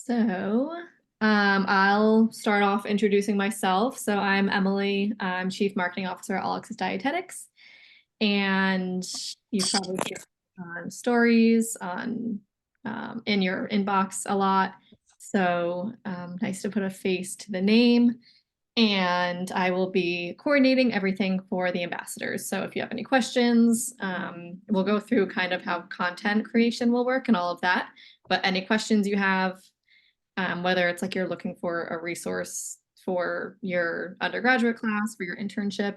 So, I'll start off introducing myself. So I'm Emily. I'm Chief Marketing Officer at All Access Dietetics, and you probably see it on stories on in your inbox a lot. So nice to put a face to the name. And I will be coordinating everything for the ambassadors. So if you have any questions, we'll go through kind of how content creation will work and all of that. But any questions you have, whether it's like you're looking for a resource for your undergraduate class, for your internship,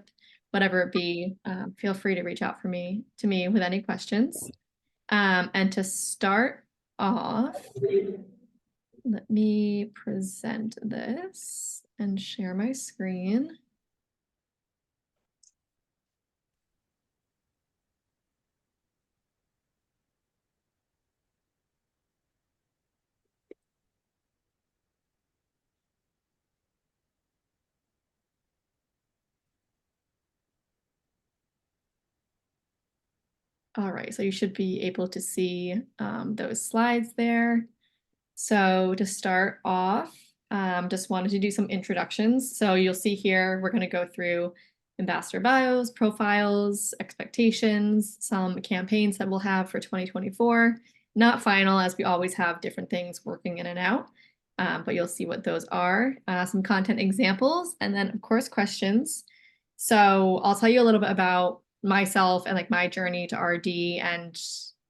whatever it be, feel free to reach out to me with any questions. And to start off, let me present this and share my screen. All right, so you should be able to see those slides there. So to start off, just wanted to do some introductions. So you'll see here, we're going to go through ambassador bios, profiles, expectations, some campaigns that we'll have for 2024. Not final, as we always have different things working in and out, but you'll see what those are. Some content examples, and then of course questions. So I'll tell you a little bit about myself and like my journey to RD, and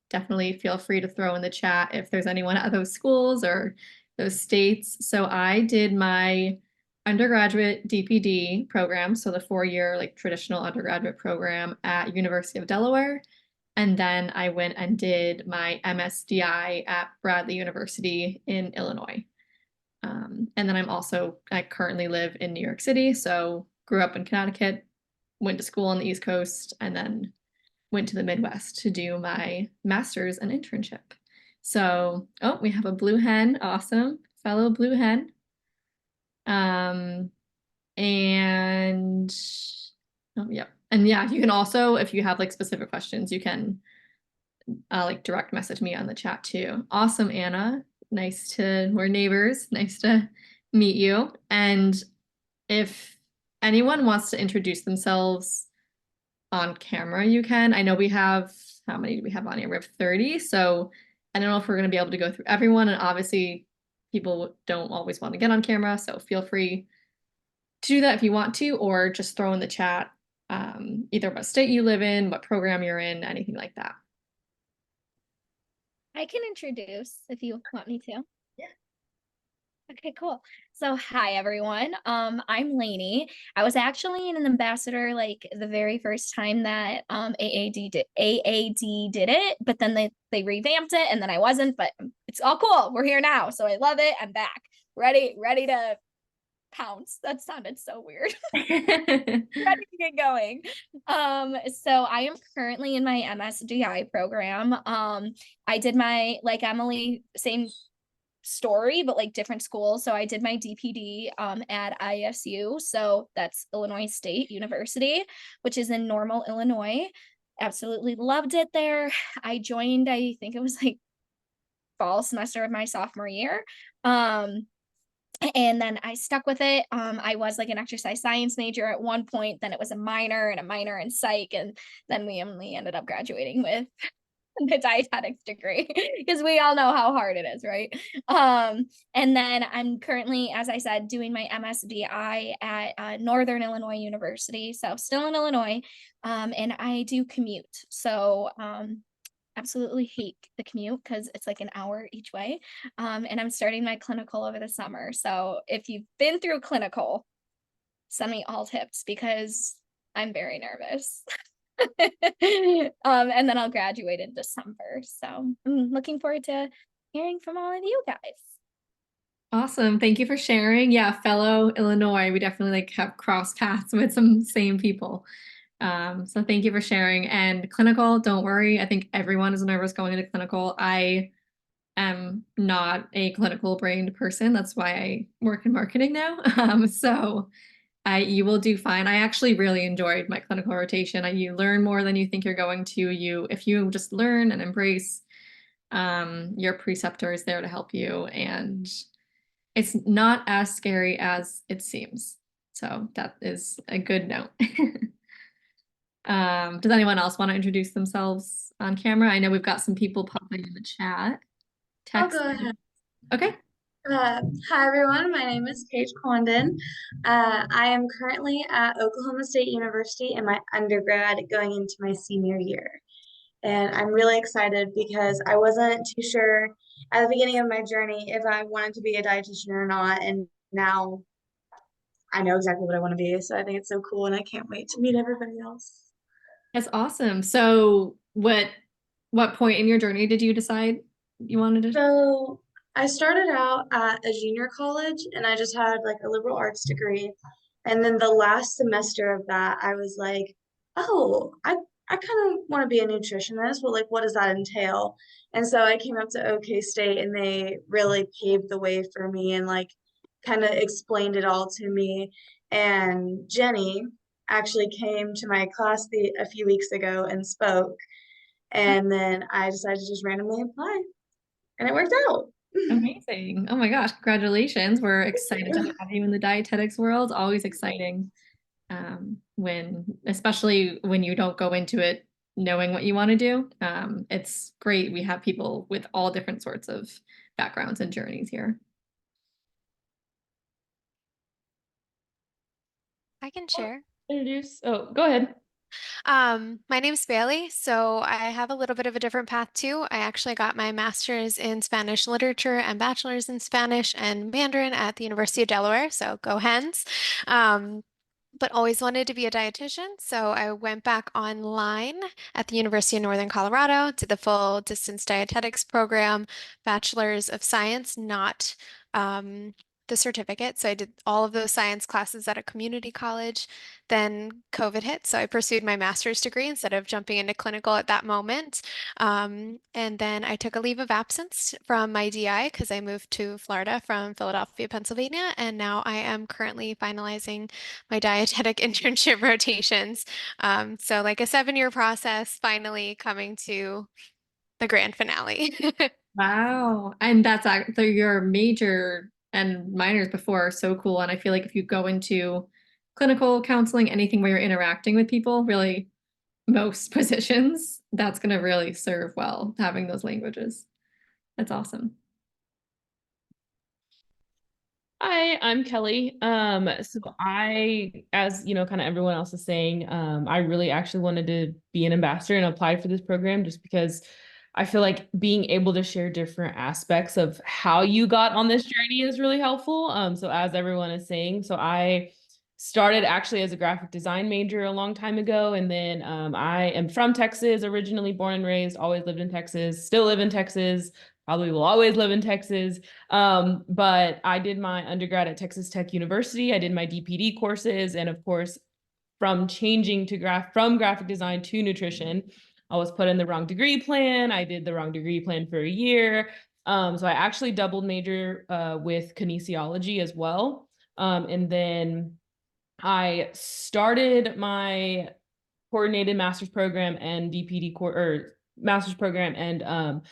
definitely feel free to throw in the chat if there's anyone at those schools or those states. So I did my undergraduate DPD program, so the 4-year like traditional undergraduate program at University of Delaware. And then I went and did my MSDI at Bradley University in Illinois. And then I currently live in New York City, so grew up in Connecticut, went to school on the East Coast, and then went to the Midwest to do my master's and internship. So, oh, we have a blue hen. Awesome. Fellow blue hen. And oh, yeah. And yeah, you can also, if you have like specific questions, you can like direct message me on the chat too. Awesome, Anna. We're neighbors. Nice to meet you. And if anyone wants to introduce themselves on camera, you can. I know we have, how many do we have on here? We have 30. So I don't know if we're going to be able to go through everyone. And obviously, people don't always want to get on camera. So feel free to do that if you want to, or just throw in the chat either what state you live in, what program you're in, anything like that. I can introduce if you want me to. Yeah. Okay, cool. So hi everyone. I'm Lainey. I was actually an ambassador like the very first time that AAD did it, but then they revamped it and then I wasn't, but it's all cool. We're here now. So I love it. I'm back. Ready to pounce. That sounded so weird. Ready to get going. So I am currently in my MSDI program. I did my, like Emily, same story, but like different schools. So I did my DPD at ISU. So that's Illinois State University, which is in Normal, Illinois. Absolutely loved it there. I joined, I think it was like fall semester of my sophomore year. And then I stuck with it. I was like an exercise science major at one point, then it was a minor and a minor in psych, and then we only ended up graduating with the dietetics degree because we all know how hard it is, right? And then I'm currently, as I said, doing my MSDI at Northern Illinois University, so still in Illinois, and I do commute. So absolutely hate the commute because it's like an hour each way. And I'm starting my clinical over the summer. So if you've been through clinical, send me all tips because I'm very nervous. And then I'll graduate in December. So I'm looking forward to hearing from all of you guys. Awesome. Thank you for sharing. Yeah, fellow Illinois, we definitely like have crossed paths with some same people. So thank you for sharing. And clinical, don't worry. I think everyone is nervous going into clinical. I am not a clinical brained person. That's why I work in marketing now. So you will do fine. I actually really enjoyed my clinical rotation. You learn more than you think you're going to. If you just learn and embrace Your preceptor is there to help you, and it's not as scary as it seems. So that is a good note. Does anyone else want to introduce themselves on camera? I know we've got some people popping in the chat. I'll Text. go ahead. Okay. Hi everyone, my name is Paige Condon. I am currently at Oklahoma State University in my undergrad going into my senior year. And I'm really excited because I wasn't too sure at the beginning of my journey if I wanted to be a dietitian or not. And now I know exactly what I want to be. So I think it's so cool and I can't wait to meet everybody else. That's awesome. So what point in your journey did you decide you wanted to? So I started out at a junior college and I just had like a liberal arts degree. And then the last semester of that, I was like, oh, I kind of want to be a nutritionist, but like, what does that entail? And so I came up to OK State and they really paved the way for me and like kind of explained it all to me. And Jenny actually came to my class a few weeks ago and spoke. And then I decided to just randomly apply and it worked out. Amazing. Oh my gosh, congratulations. We're excited to have you in the dietetics world. Always exciting. Especially when you don't go into it knowing what you want to do. It's great. We have people with all different sorts of backgrounds and journeys here. I can share. Introduce. Oh, go ahead. My name's Bailey, so I have a little bit of a different path too. I actually got my master's in Spanish literature and bachelor's in Spanish and Mandarin at the University of Delaware, so go hens. But always wanted to be a dietitian, so I went back online at the University of Northern Colorado, did the full distance dietetics program, Bachelor's of Science, not the certificate. So I did all of those science classes at a community college. Then COVID hit, so I pursued my master's degree instead of jumping into clinical at that moment. And then I took a leave of absence from my DI because I moved to Florida from Philadelphia, Pennsylvania, and now I am currently finalizing my dietetic internship rotations. So like a 7-year process, finally coming to the grand finale. Wow. And that's actually your major and minors before are so cool. And I feel like if you go into clinical counseling, anything where you're interacting with people, really most positions, that's going to really serve well having those languages. That's awesome. Hi, I'm Kelly. So I, as you know, kind of everyone else is saying, I really actually wanted to be an ambassador and applied for this program just because I feel like being able to share different aspects of how you got on this journey is really helpful. So as everyone is saying, so I started actually as a graphic design major a long time ago, and then I am from Texas, originally born and raised, always lived in Texas, still live in Texas, probably will always live in Texas. But I did my undergrad at Texas Tech University. I did my DPD courses. And of course, from changing to from graphic design to nutrition, I was put in the wrong degree plan. I did the wrong degree plan for a year. So I actually doubled major with kinesiology as well. And then I started my coordinated master's program and DPD or master's program and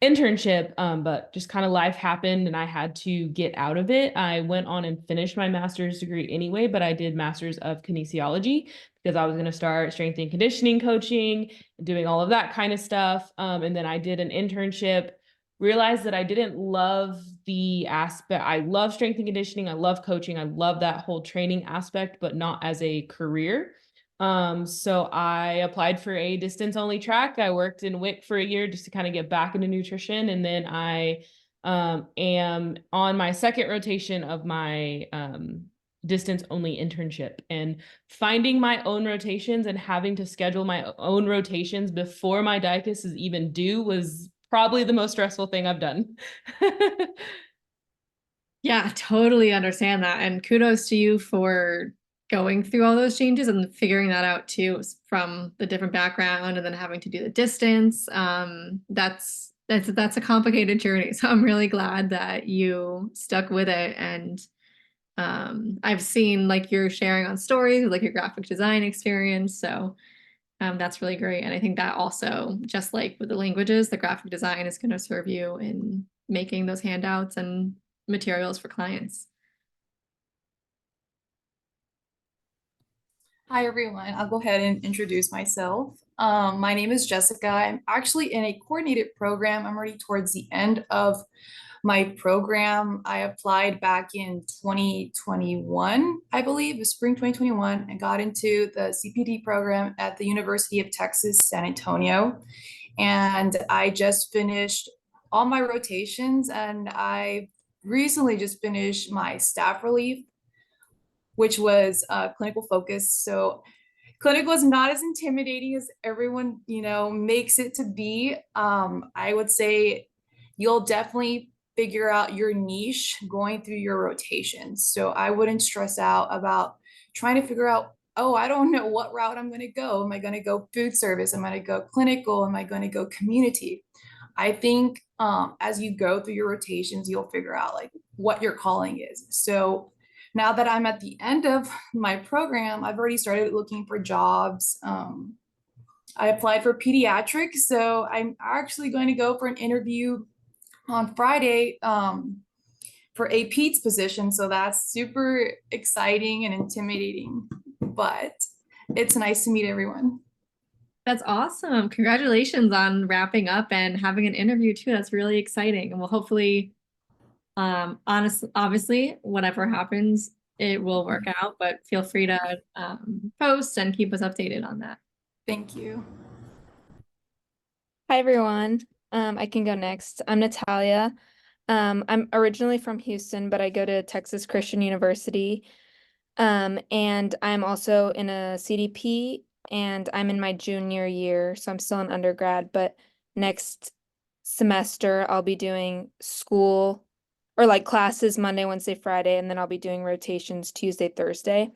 internship, but just kind of life happened and I had to get out of it. I went on and finished my master's degree anyway, but I did master's of kinesiology because I was going to start strength and conditioning coaching, doing all of that kind of stuff. And then I did an internship, realized that I didn't love the aspect. I love strength and conditioning. I love coaching. I love that whole training aspect, but not as a career. So I applied for a distance only track. I worked in WIC for a year just to kind of get back into nutrition. And then I am on my second rotation of my distance only internship, and finding my own rotations and having to schedule my own rotations before my dietist is even due was probably the most stressful thing I've done. Yeah, totally understand that. And kudos to you for going through all those changes and figuring that out too from the different background and then having to do the distance. That's a complicated journey. So I'm really glad that you stuck with it. And I've seen like you're sharing on stories, like your graphic design experience. So That's really great. And I think that also, just like with the languages, the graphic design is going to serve you in making those handouts and materials for clients. Hi, everyone. I'll go ahead and introduce myself. My name is Jessica. I'm actually in a coordinated program. I'm already towards the end of my program. I applied back in 2021, I believe, spring 2021, and got into the CPD program at the University of Texas, San Antonio. And I just finished all my rotations, and I recently just finished my staff relief, which was clinical focus. So clinical is not as intimidating as everyone, makes it to be. I would say you'll definitely figure out your niche going through your rotations. So I wouldn't stress out about trying to figure out, oh, I don't know what route I'm going to go. Am I going to go food service? Am I going to go clinical? Am I going to go community? I think as you go through your rotations, you'll figure out like what your calling is. So now that I'm at the end of my program, I've already started looking for jobs. I applied for pediatrics, so I'm actually going to go for an interview on Friday for a peds position. So that's super exciting and intimidating, but it's nice to meet everyone. That's awesome. Congratulations on wrapping up and having an interview too. That's really exciting. And we'll hopefully, obviously, whatever happens, it will work out, but feel free to post and keep us updated on that. Thank you. Hi everyone. I can go next. I'm Natalia. I'm originally from Houston, but I go to Texas Christian University. And I'm also in a CDP and I'm in my junior year, so I'm still an undergrad, but next semester I'll be doing school or like classes Monday, Wednesday, Friday, and then I'll be doing rotations Tuesday, Thursday.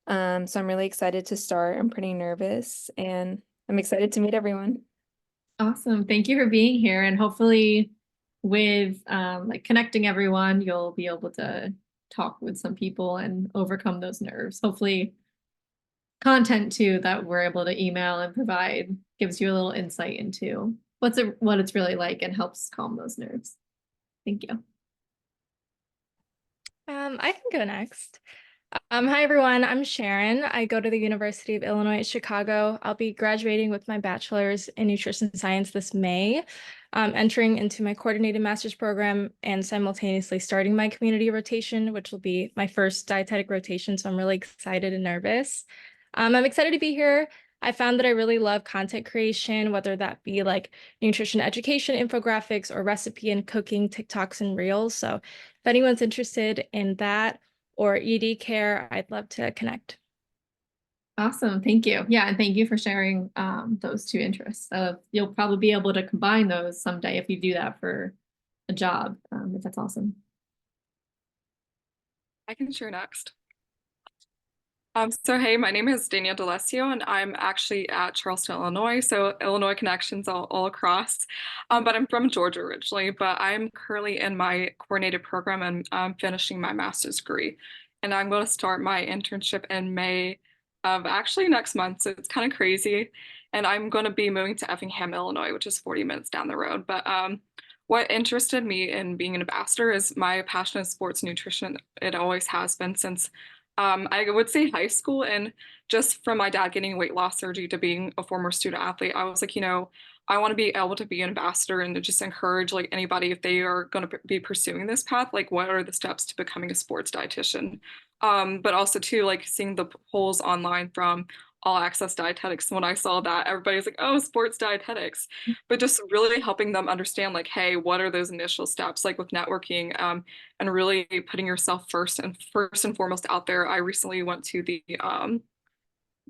So I'm really excited to start. I'm pretty nervous and I'm excited to meet everyone. Awesome. Thank you for being here. And hopefully with like connecting everyone, you'll be able to talk with some people and overcome those nerves. Hopefully content too that we're able to email and provide gives you a little insight into what it's really like and helps calm those nerves. Thank you. I can go next. Hi everyone, I'm Sharon. I go to the University of Illinois at Chicago. I'll be graduating with my bachelor's in nutrition science this May, entering into my coordinated master's program and simultaneously starting my community rotation, which will be my first dietetic rotation. So I'm really excited and nervous. I'm excited to be here. I found that I really love content creation, whether that be like nutrition education, infographics, or recipe and cooking TikToks and Reels. So if anyone's interested in that, or ED care, I'd love to connect. Awesome. Thank you. Yeah. And thank you for sharing those two interests. You'll probably be able to combine those someday if you do that for a job. But that's awesome. I can share next. So hey, my name is Danielle D'Alessio, and I'm actually at Charleston, Illinois. So Illinois connections all across. But I'm from Georgia originally, but I'm currently in my coordinated program and I'm finishing my master's degree. And I'm going to start my internship in May of actually next month. So it's kind of crazy. And I'm going to be moving to Effingham, Illinois, which is 40 minutes down the road. But what interested me in being an ambassador is my passion in sports nutrition. It always has been since I would say high school, and just from my dad getting weight loss surgery to being a former student athlete, I was like, I want to be able to be an ambassador and to just encourage like anybody if they are going to be pursuing this path, like what are the steps to becoming a sports dietitian? But also too, like seeing the polls online from All Access Dietetics. When I saw that, everybody's like, oh, sports dietetics, but just really helping them understand like, hey, what are those initial steps like with networking, and really putting yourself first and foremost out there. I recently went to the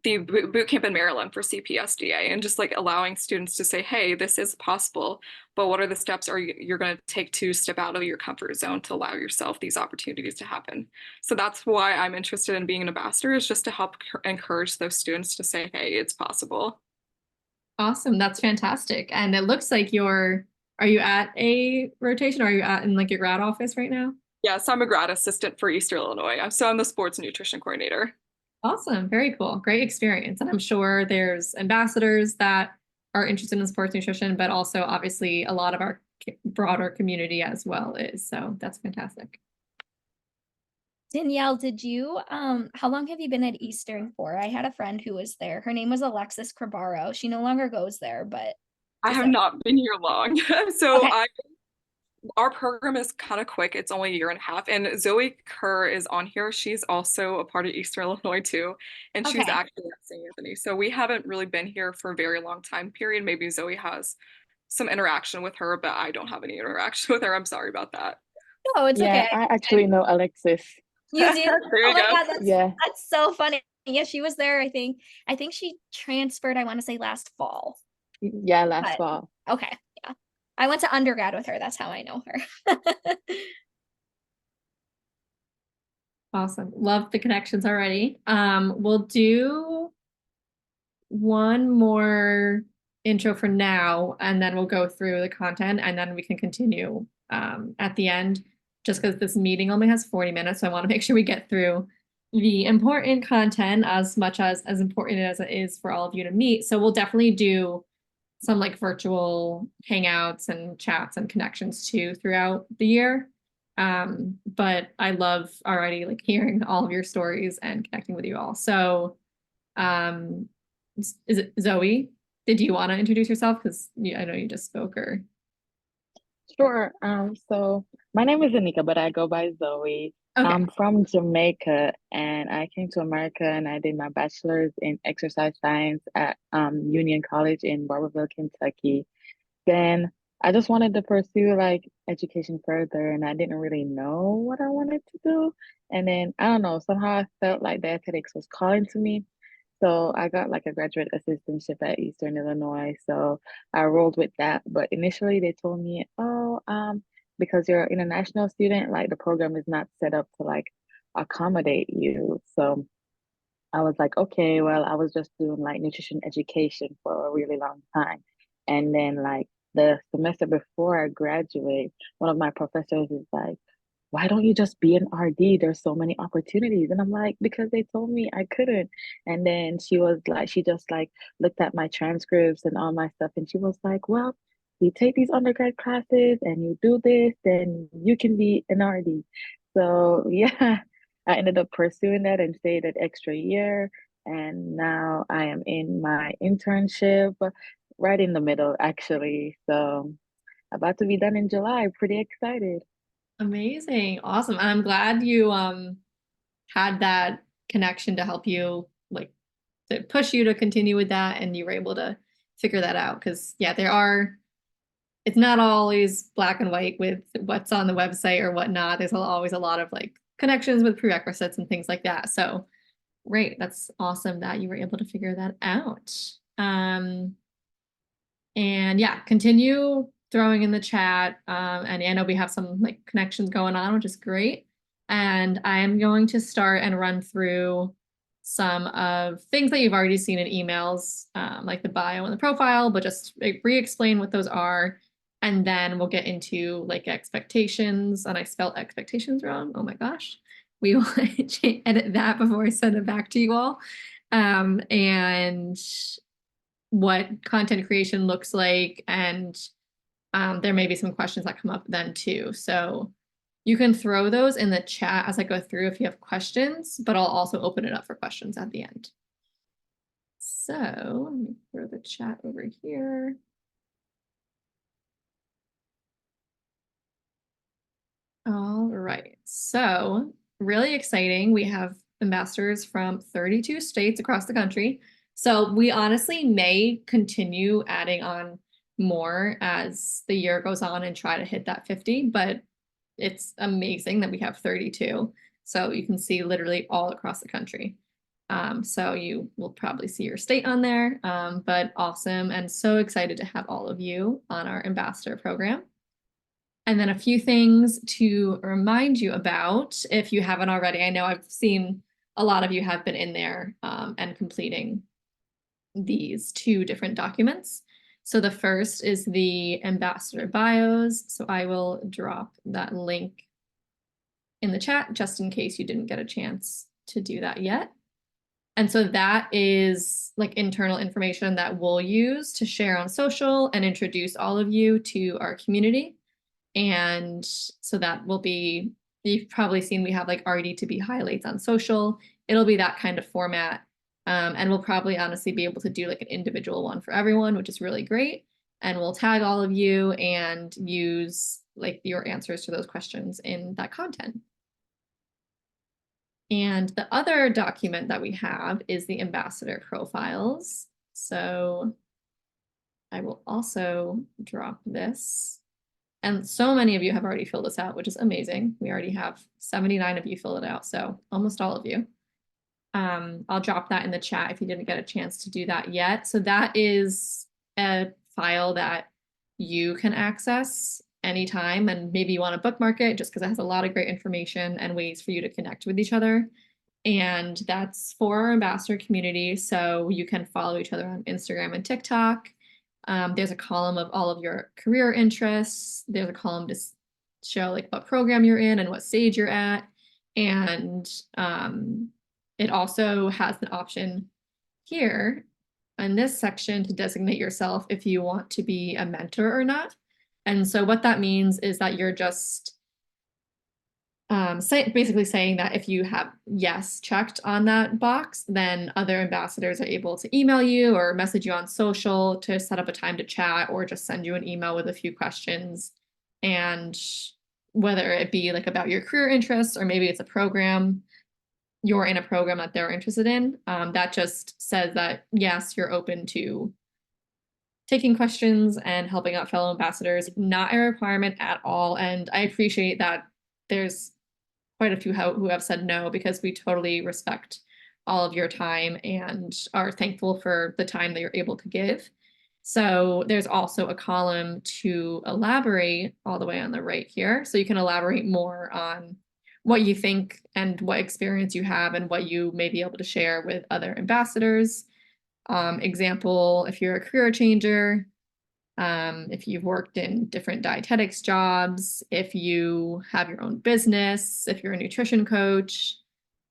boot camp in Maryland for CPSDA, and just like allowing students to say, hey, this is possible, but what are the steps you're going to take to step out of your comfort zone to allow yourself these opportunities to happen. So that's why I'm interested in being an ambassador, is just to help encourage those students to say, hey, it's possible. Awesome. That's fantastic. And it looks like are you at a rotation? Or are you in like your grad office right now? Yeah, so I'm a grad assistant for Eastern Illinois. So I'm the sports nutrition coordinator. Awesome. Very cool. Great experience. And I'm sure there's ambassadors that are interested in sports nutrition, but also obviously a lot of our broader community as well is. So that's fantastic. Danielle, did you how long have you been at Eastern for? I had a friend who was there. Her name was Alexis Crabaro. She no longer goes there, but I just have not been here long. So okay. our program is kind of quick. It's only a year and a half. And Zoe Kerr is on here. She's also a part of Eastern Illinois too. And she's Okay. actually at St. Anthony. So we haven't really been here for a very long time period. Maybe Zoe has some interaction with her, but I don't have any interaction with her. I'm sorry about that. No, it's Yeah, okay. I actually know Alexis. You do? There Oh you my go. God, Yeah, that's so funny. Yeah, she was there, I think. I think she transferred, I want to say last fall. yeah, last But fall. okay, yeah. I went to undergrad with her. That's how I know her. Awesome. Love the connections already. We'll do one more intro for now, and then we'll go through the content, and then we can continue at the end, just because this meeting only has 40 minutes. So I want to make sure we get through the important content as much as important as it is for all of you to meet. So we'll definitely do some like virtual hangouts and chats and connections too throughout the year. But I love already like hearing all of your stories and connecting with you all. So is it Zoe? Did you want to introduce yourself? Because I know you just spoke or Sure. So my name is Anika, but I go by Zoe. okay. I'm from Jamaica, and I came to America and I did my bachelor's in exercise science at Union College in Barberville, Kentucky. Then I just wanted to pursue like education further, and I didn't really know what I wanted to do. And then I don't know, somehow I felt like dietetics was calling to me. So I got like a graduate assistantship at Eastern Illinois. So I rolled with that. But initially they told me, oh, because you're an international student, like the program is not set up to like accommodate you. So I was like, okay, well, I was just doing like nutrition education for a really long time. And then like the semester before I graduate, one of my professors is like, why don't you just be an RD? There's so many opportunities. And I'm like, because they told me I couldn't. And then she was like, she just like looked at my transcripts and all my stuff. And she was like, well, you take these undergrad classes and you do this, then you can be an RD. So yeah, I ended up pursuing that and stayed an extra year. And now I am in my internship right in the middle, actually. So about to be done in July. Pretty excited. Amazing. Awesome. And I'm glad you had that connection to help you like to push you to continue with that and you were able to figure that out because yeah, it's not always black and white with what's on the website or whatnot. There's always a lot of like connections with prerequisites and things like that. So great. That's awesome that you were able to figure that out. And yeah, continue throwing in the chat. And I know we have some like connections going on, which is great. And I am going to start and run through some of things that you've already seen in emails, like the bio and the profile, but just re-explain what those are. And then we'll get into like expectations. And I spelled expectations wrong. Oh my gosh. We will edit that before I send it back to you all. And what content creation looks like. And there may be some questions that come up then too. So you can throw those in the chat as I go through if you have questions, but I'll also open it up for questions at the end. So let me throw the chat over here. All right, so really exciting. We have ambassadors from 32 states across the country. So we honestly may continue adding on more as the year goes on and try to hit that 50, but it's amazing that we have 32. So you can see literally all across the country. So you will probably see your state on there, but awesome and so excited to have all of you on our ambassador program. And then a few things to remind you about if you haven't already. I know I've seen a lot of you have been in there and completing these 2 different documents. So the first is the ambassador bios. So I will drop that link in the chat just in case you didn't get a chance to do that yet. And so that is like internal information that we'll use to share on social and introduce all of you to our community. And so that will be, you've probably seen we have like RD2B highlights on social. It'll be that kind of format. And we'll probably honestly be able to do like an individual one for everyone, which is really great. And we'll tag all of you and use like your answers to those questions in that content. And the other document that we have is the ambassador profiles. So I will also drop this. And so many of you have already filled this out, which is amazing. We already have 79 of you filled it out, so almost all of you. I'll drop that in the chat if you didn't get a chance to do that yet. So that is a file that you can access anytime, and maybe you want to bookmark it just because it has a lot of great information and ways for you to connect with each other. And that's for our ambassador community, so you can follow each other on Instagram and TikTok. There's a column of all of your career interests. There's a column to show like what program you're in and what stage you're at. And it also has the option here in this section to designate yourself if you want to be a mentor or not. And so what that means is that you're just basically saying that if you have yes checked on that box, then other ambassadors are able to email you or message you on social to set up a time to chat, or just send you an email with a few questions. And whether it be like about your career interests, or maybe it's a program, you're in a program that they're interested in, that just says that yes, you're open to taking questions and helping out fellow ambassadors. Not a requirement at all. And I appreciate that there's quite a few who have said no, because we totally respect all of your time and are thankful for the time that you're able to give. So there's also a column to elaborate all the way on the right here. So you can elaborate more on what you think and what experience you have and what you may be able to share with other ambassadors. Example, if you're a career changer, if you've worked in different dietetics jobs, if you have your own business, if you're a nutrition coach,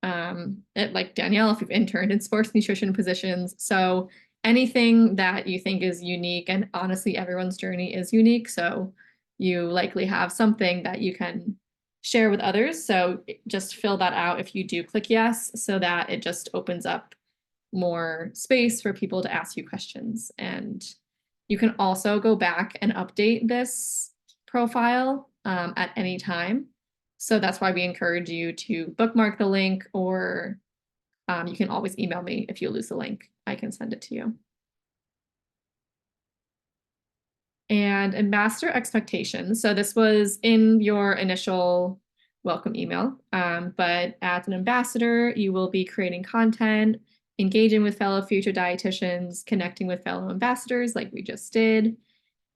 like Danielle, if you've interned in sports nutrition positions. So anything that you think is unique, and honestly, everyone's journey is unique. So you likely have something that you can share with others. So just fill that out if you do click yes, so that it just opens up more space for people to ask you questions. And you can also go back and update this profile at any time. So that's why we encourage you to bookmark the link, or you can always email me if you lose the link. I can send it to you. And ambassador expectations. So this was in your initial welcome email, but as an ambassador, you will be creating content, engaging with fellow future dietitians, connecting with fellow ambassadors like we just did,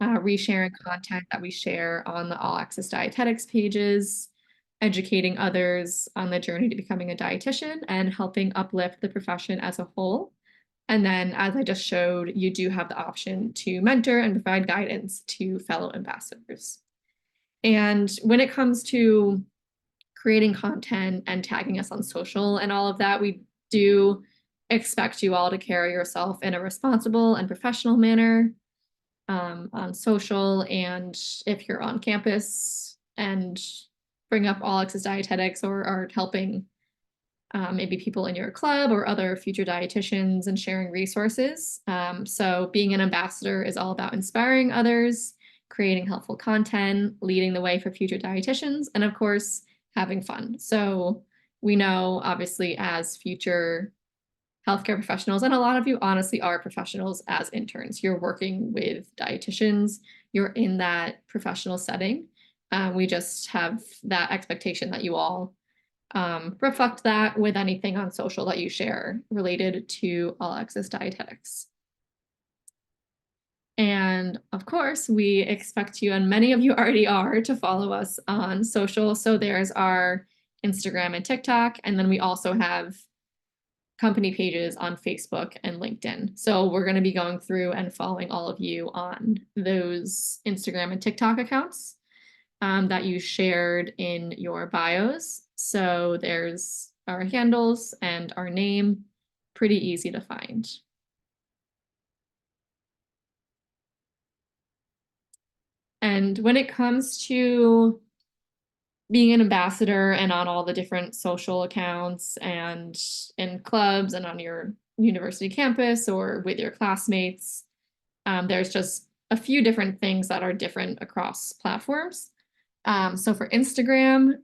resharing content that we share on the All Access Dietetics pages, educating others on the journey to becoming a dietitian, and helping uplift the profession as a whole. And then, as I just showed, you do have the option to mentor and provide guidance to fellow ambassadors. And when it comes to creating content and tagging us on social and all of that, we do expect you all to carry yourself in a responsible and professional manner on social. And if you're on campus and bring up All Access Dietetics, or are helping maybe people in your club or other future dietitians and sharing resources. So being an ambassador is all about inspiring others, creating helpful content, leading the way for future dietitians, and of course, having fun. So we know, obviously, as future healthcare professionals, and a lot of you honestly are professionals as interns. You're working with dietitians, you're in that professional setting. We just have that expectation that you all reflect that with anything on social that you share related to All Access Dietetics. And of course, we expect you, and many of you already are, to follow us on social. So there's our Instagram and TikTok, and then we also have company pages on Facebook and LinkedIn. So we're going to be going through and following all of you on those Instagram and TikTok accounts that you shared in your bios. So there's our handles and our name, pretty easy to find. And when it comes to being an ambassador and on all the different social accounts and in clubs and on your university campus or with your classmates, there's just a few different things that are different across platforms. So for Instagram,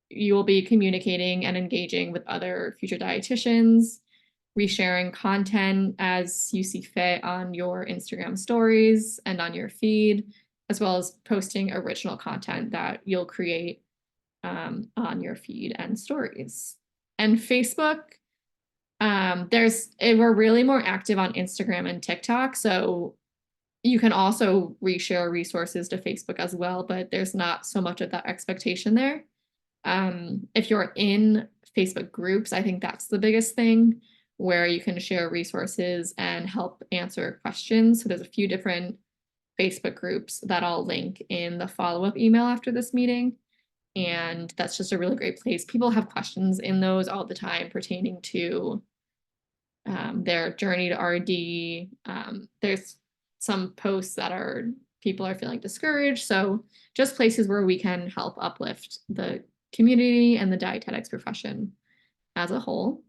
you will be communicating and engaging with other future dietitians, resharing content as you see fit on your Instagram stories and on your feed, as well as posting original content that you'll create on your feed and stories. And Facebook, we're really more active on Instagram and TikTok, so you can also reshare resources to Facebook as well, but there's not so much of that expectation there. If you're in Facebook groups, I think that's the biggest thing, where you can share resources and help answer questions. So there's a few different Facebook groups that I'll link in the follow-up email after this meeting. And that's just a really great place. People have questions in those all the time pertaining to their journey to RD. There's some posts that people are feeling discouraged. So just places where we can help uplift the community and the dietetics profession as a whole.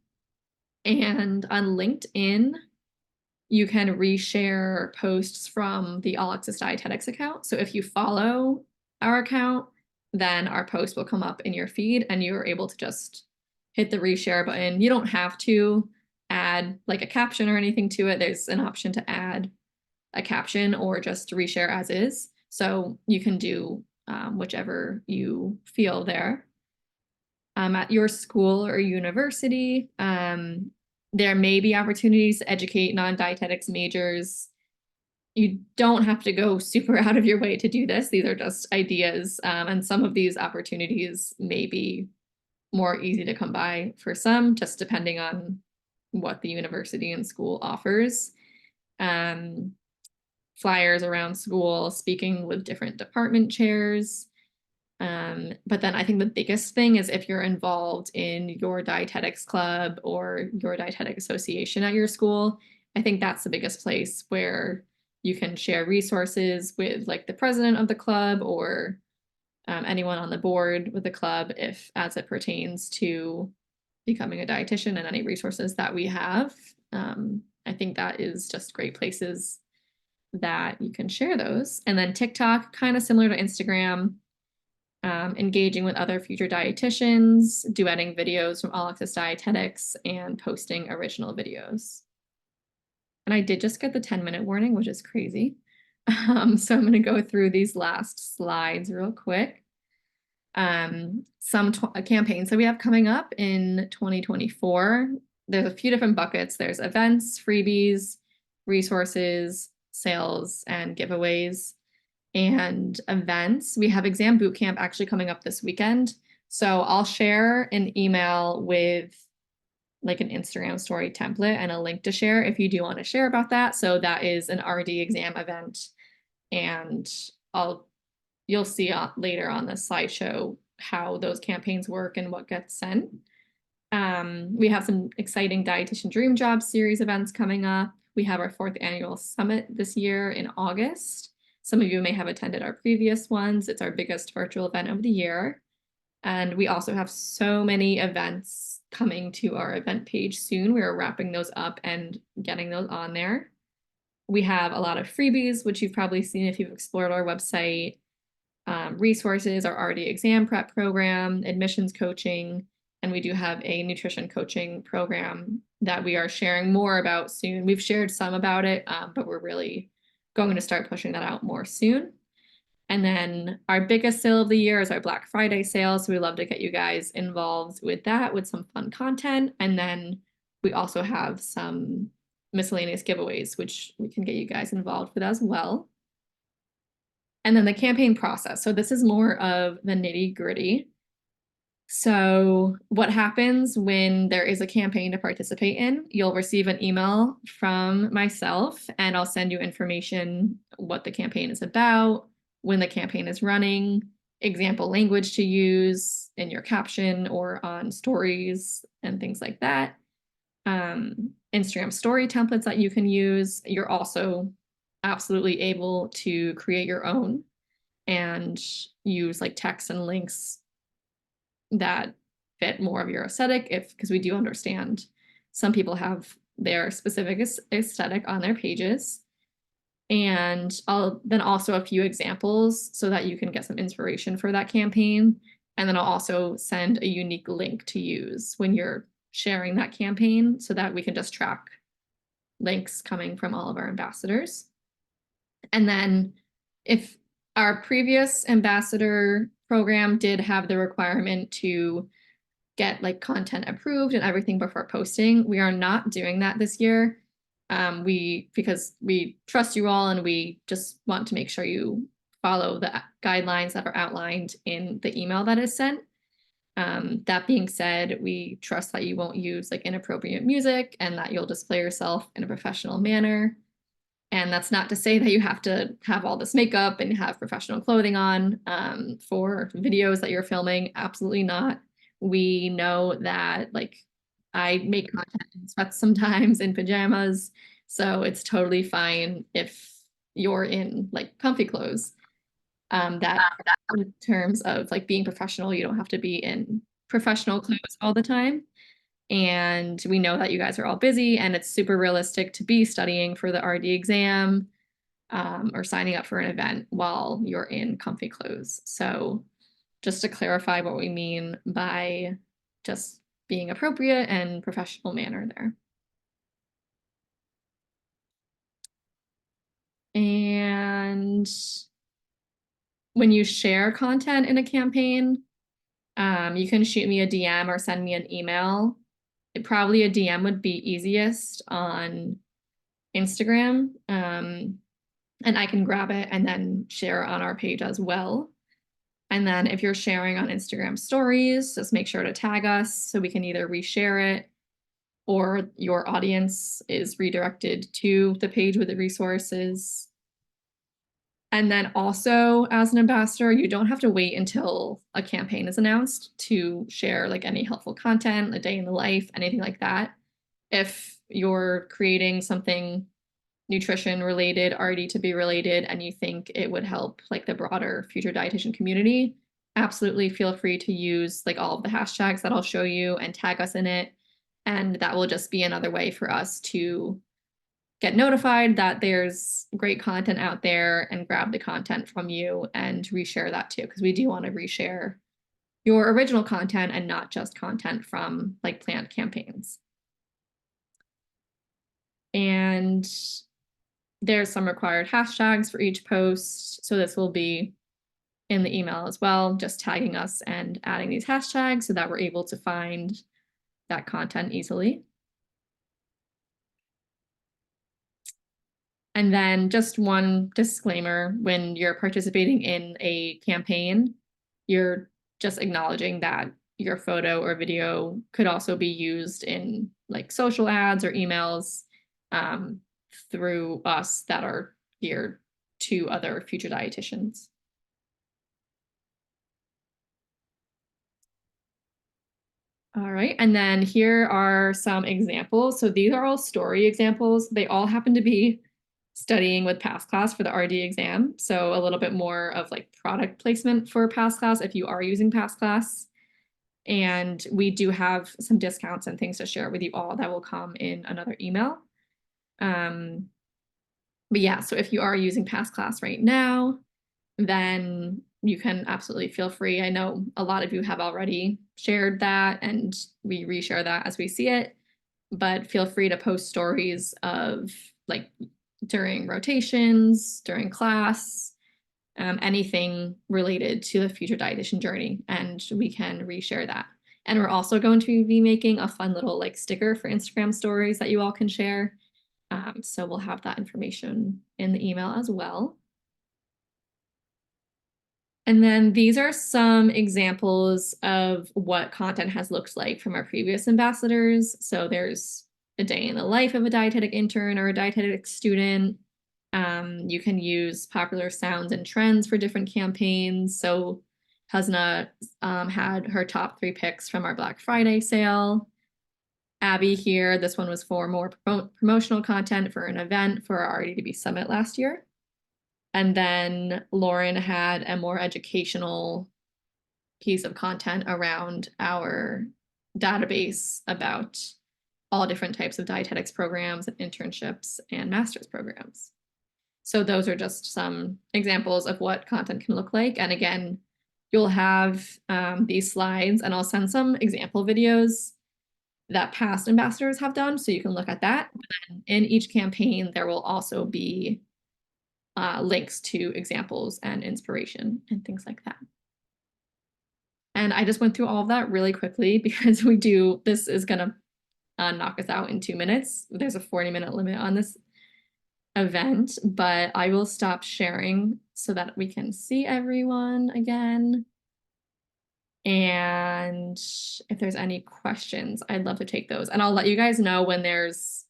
And on LinkedIn, you can reshare posts from the All Access Dietetics account. So if you follow our account, then our post will come up in your feed and you're able to just hit the reshare button. You don't have to add like a caption or anything to it. There's an option to add a caption or just reshare as is. So you can do whichever you feel there. At your school or university, there may be opportunities to educate non-dietetics majors. You don't have to go super out of your way to do this. These are just ideas, and some of these opportunities may be more easy to come by for some, just depending on what the university and school offers. Flyers around school, speaking with different department chairs. But then I think the biggest thing is if you're involved in your dietetics club or your dietetic association at your school, I think that's the biggest place where you can share resources with like the president of the club or anyone on the board with the club if as it pertains to becoming a dietitian and any resources that we have. I think that is just great places that you can share those. And then TikTok, kind of similar to Instagram, engaging with other future dietitians, duetting videos from All Access Dietetics, and posting original videos. And I did just get the 10-minute warning, which is crazy. So I'm going to go through these last slides real quick. Some campaigns that we have coming up in 2024. There's a few different buckets. There's events, freebies, resources, sales, and giveaways. And events, we have exam boot camp actually coming up this weekend. So I'll share an email with like an Instagram story template and a link to share if you do want to share about that. So that is an RD exam event. And you'll see later on the slideshow how those campaigns work and what gets sent. We have some exciting Dietitian Dream Job series events coming up. We have our 4th annual summit this year in August. Some of you may have attended our previous ones. It's our biggest virtual event of the year. And we also have so many events coming to our event page soon. We are wrapping those up and getting those on there. We have a lot of freebies, which you've probably seen if you've explored our website. Resources, our RD exam prep program, admissions coaching, and we do have a nutrition coaching program that we are sharing more about soon. We've shared some about it, but we're really going to start pushing that out more soon. And then our biggest sale of the year is our Black Friday sale. So we love to get you guys involved with that with some fun content. And then we also have some miscellaneous giveaways, which we can get you guys involved with as well. And then the campaign process. So this is more of the nitty-gritty. So what happens when there is a campaign to participate in? You'll receive an email from myself and I'll send you information what the campaign is about, when the campaign is running, example language to use, in your caption or on stories and things like that. Instagram story templates that you can use. You're also absolutely able to create your own and use like text and links that fit more of your aesthetic, because we do understand some people have their specific aesthetic on their pages. And I'll then also a few examples so that you can get some inspiration for that campaign. And then I'll also send a unique link to use when you're sharing that campaign so that we can just track links coming from all of our ambassadors. And then if our previous ambassador program did have the requirement to get like content approved and everything before posting, we are not doing that this year. Because we trust you all and we just want to make sure you follow the guidelines that are outlined in the email that is sent. That being said, we trust that you won't use like inappropriate music and that you'll display yourself in a professional manner. And that's not to say that you have to have all this makeup and have professional clothing on for videos that you're filming. Absolutely not. We know that like I make content in sweats sometimes, in pajamas, so it's totally fine if you're in like comfy clothes. That in terms of like being professional, you don't have to be in professional clothes all the time. And we know that you guys are all busy and it's super realistic to be studying for the RD exam or signing up for an event while you're in comfy clothes. So just to clarify what we mean by just being appropriate and professional manner there. And when you share content in a campaign, you can shoot me a DM or send me an email. Probably a DM would be easiest on Instagram. And I can grab it and then share on our page as well. And then if you're sharing on Instagram stories, just make sure to tag us so we can either reshare it or your audience is redirected to the page with the resources. And then also as an ambassador, you don't have to wait until a campaign is announced to share like any helpful content, a day in the life, anything like that. If you're creating something nutrition related, RD to be related, and you think it would help like the broader future dietitian community, absolutely feel free to use like all of the hashtags that I'll show you and tag us in it. And that will just be another way for us to get notified that there's great content out there and grab the content from you and reshare that too, because we do want to reshare your original content and not just content from like planned campaigns. And there's some required hashtags for each post. So this will be in the email as well, just tagging us and adding these hashtags so that we're able to find that content easily. And then just one disclaimer, when you're participating in a campaign, you're just acknowledging that your photo or video could also be used in like social ads or emails through us that are geared to other future dietitians. All right, and then here are some examples. So these are all story examples. They all happen to be studying with Past Class for the RD exam. So a little bit more of like product placement for Past Class if you are using Past Class. And we do have some discounts and things to share with you all that will come in another email. But yeah, so if you are using Past Class right now, then you can absolutely feel free. I know a lot of you have already shared that and we reshare that as we see it, but feel free to post stories of like during rotations, during class, anything related to the future dietitian journey, and we can reshare that. And we're also going to be making a fun little like sticker for Instagram stories that you all can share. So we'll have that information in the email as well. And then these are some examples of what content has looked like from our previous ambassadors. So there's a day in the life of a dietetic intern or a dietetic student. You can use popular sounds and trends for different campaigns. So Husna had her top 3 picks from our Black Friday sale. Abby here, this one was for more promotional content for an event for our RDDB Summit last year. And then Lauren had a more educational piece of content around our database about all different types of dietetics programs and internships and master's programs. So those are just some examples of what content can look like. And again, you'll have these slides, and I'll send some example videos that past ambassadors have done, so you can look at that. And in each campaign, there will also be links to examples and inspiration and things like that. And I just went through all of that really quickly because this is gonna knock us out in 2 minutes. There's a 40-minute limit on this event, but I will stop sharing so that we can see everyone again. And if there's any questions, I'd love to take those. And I'll let you guys know when there's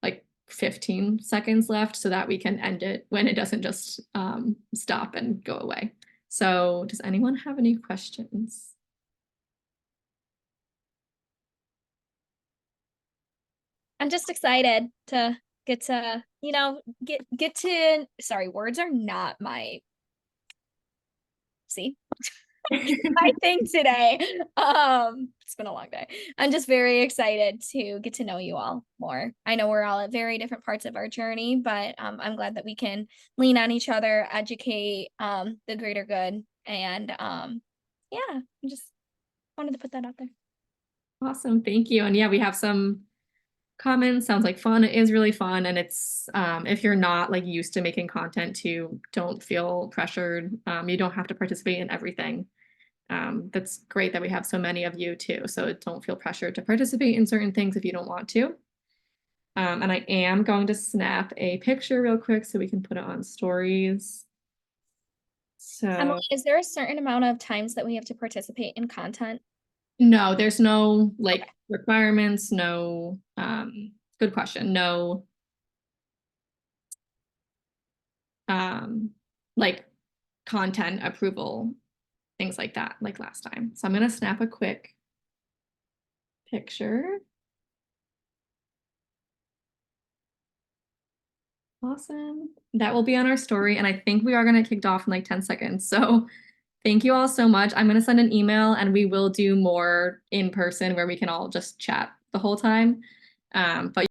like 15 seconds left so that we can end it when it doesn't just stop and go away. So does anyone have any questions? I'm just excited to get to, get to, sorry, words are not my, see, my thing today. It's been a long day. I'm just very excited to get to know you all more. I know we're all at very different parts of our journey, but I'm glad that we can lean on each other, educate the greater good. And yeah, I just wanted to put that out there. Awesome, thank you. And yeah, we have some comments. Sounds like fun. It is really fun. And it's if you're not like used to making content too, don't feel pressured. You don't have to participate in everything. That's great that we have so many of you too. So don't feel pressured to participate in certain things if you don't want to. And I am going to snap a picture real quick so we can put it on stories. So Emily, is there a certain amount of times that we have to participate in content? no, there's no like requirements, no, good question. No, like content approval, things like that, like last time. So I'm gonna snap a quick picture. Awesome. That will be on our story. And I think we are gonna get kicked off in like 10 seconds. So thank you all so much. I'm gonna send an email and we will do more in person where we can all just chat the whole time. But